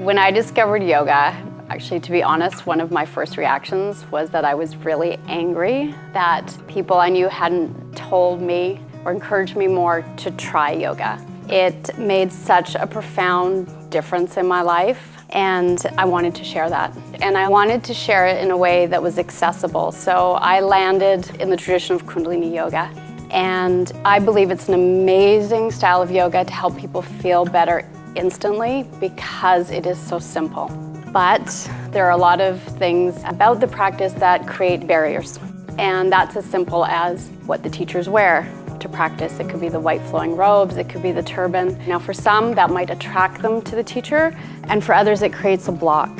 When I discovered yoga, actually, to be honest, one of my first reactions was that I was really angry that people I knew hadn't told me or encouraged me more to try yoga. It made such a profound difference in my life, and I wanted to share that. And I wanted to share it in a way that was accessible. So I landed in the tradition of Kundalini yoga. And I believe it's an amazing style of yoga to help people feel better instantly because it is so simple. But there are a lot of things about the practice that create barriers. And that's as simple as what the teachers wear to practice. It could be the white flowing robes, it could be the turban. Now for some, that might attract them to the teacher, and for others it creates a block.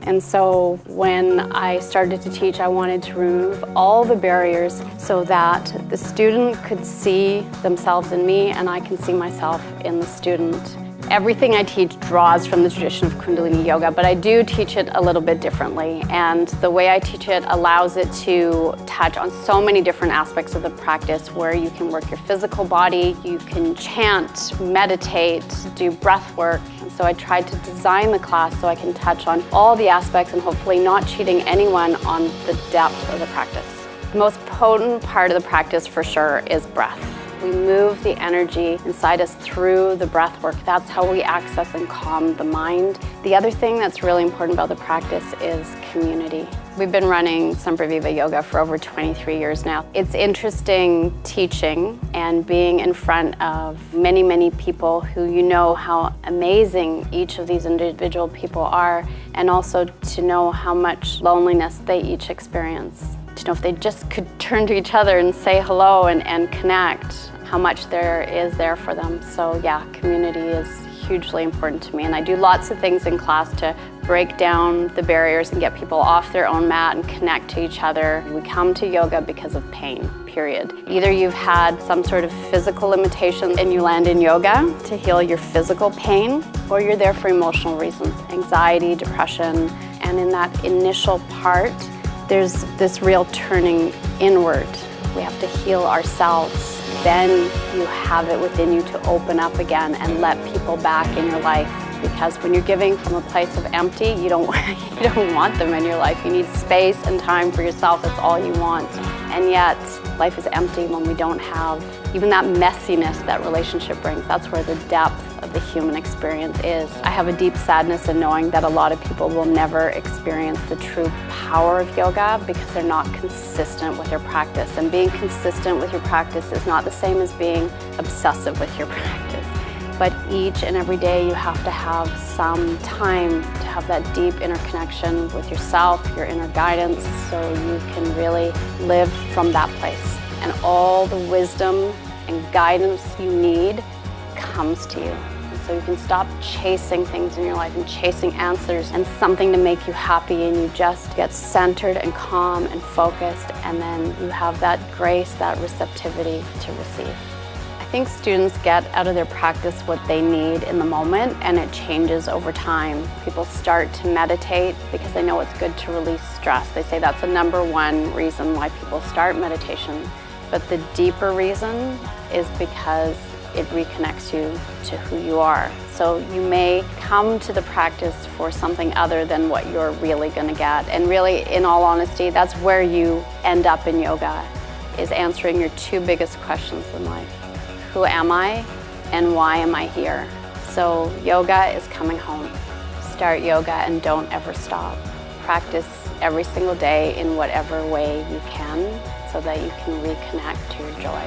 And so when I started to teach, I wanted to remove all the barriers so that the student could see themselves in me and I can see myself in the student. Everything I teach draws from the tradition of Kundalini yoga, but I do teach it a little bit differently. And the way I teach it allows it to touch on so many different aspects of the practice where you can work your physical body, you can chant, meditate, do breath work. And so I tried to design the class so I can touch on all the aspects and hopefully not cheating anyone on the depth of the practice. The most potent part of the practice for sure is breath. We move the energy inside us through the breath work. That's how we access and calm the mind. The other thing that's really important about the practice is community. We've been running Semperviva Yoga for over 23 years now. It's interesting teaching and being in front of many, many people who you know how amazing each of these individual people are, and also to know how much loneliness they each experience. To know if they just could turn to each other and say hello and connect, how much there is there for them. So yeah, community is hugely important to me. And I do lots of things in class to break down the barriers and get people off their own mat and connect to each other. We come to yoga because of pain, period. Either you've had some sort of physical limitation and you land in yoga to heal your physical pain, or you're there for emotional reasons, anxiety, depression. And in that initial part, there's this real turning inward. We have to heal ourselves. Then you have it within you to open up again and let people back in your life. Because when you're giving from a place of empty, you don't want them in your life. You need space and time for yourself. That's all you want. And yet, life is empty when we don't have even that messiness that relationship brings. That's where the depth of the human experience is. I have a deep sadness in knowing that a lot of people will never experience the true power of yoga because they're not consistent with their practice. And being consistent with your practice is not the same as being obsessive with your practice. But each and every day you have to have some time to have that deep inner connection with yourself, your inner guidance, so you can really live from that place. And all the wisdom and guidance you need comes to you. And so you can stop chasing things in your life and chasing answers and something to make you happy, and you just get centered and calm and focused, and then you have that grace, that receptivity to receive. I think students get out of their practice what they need in the moment, and it changes over time. People start to meditate because they know it's good to release stress. They say that's the #1 reason why people start meditation. But the deeper reason is because it reconnects you to who you are. So you may come to the practice for something other than what you're really going to get. And really, in all honesty, that's where you end up in yoga, is answering your 2 biggest questions in life. Who am I, and why am I here? So yoga is coming home. Start yoga and don't ever stop. Practice every single day in whatever way you can so that you can reconnect to your joy.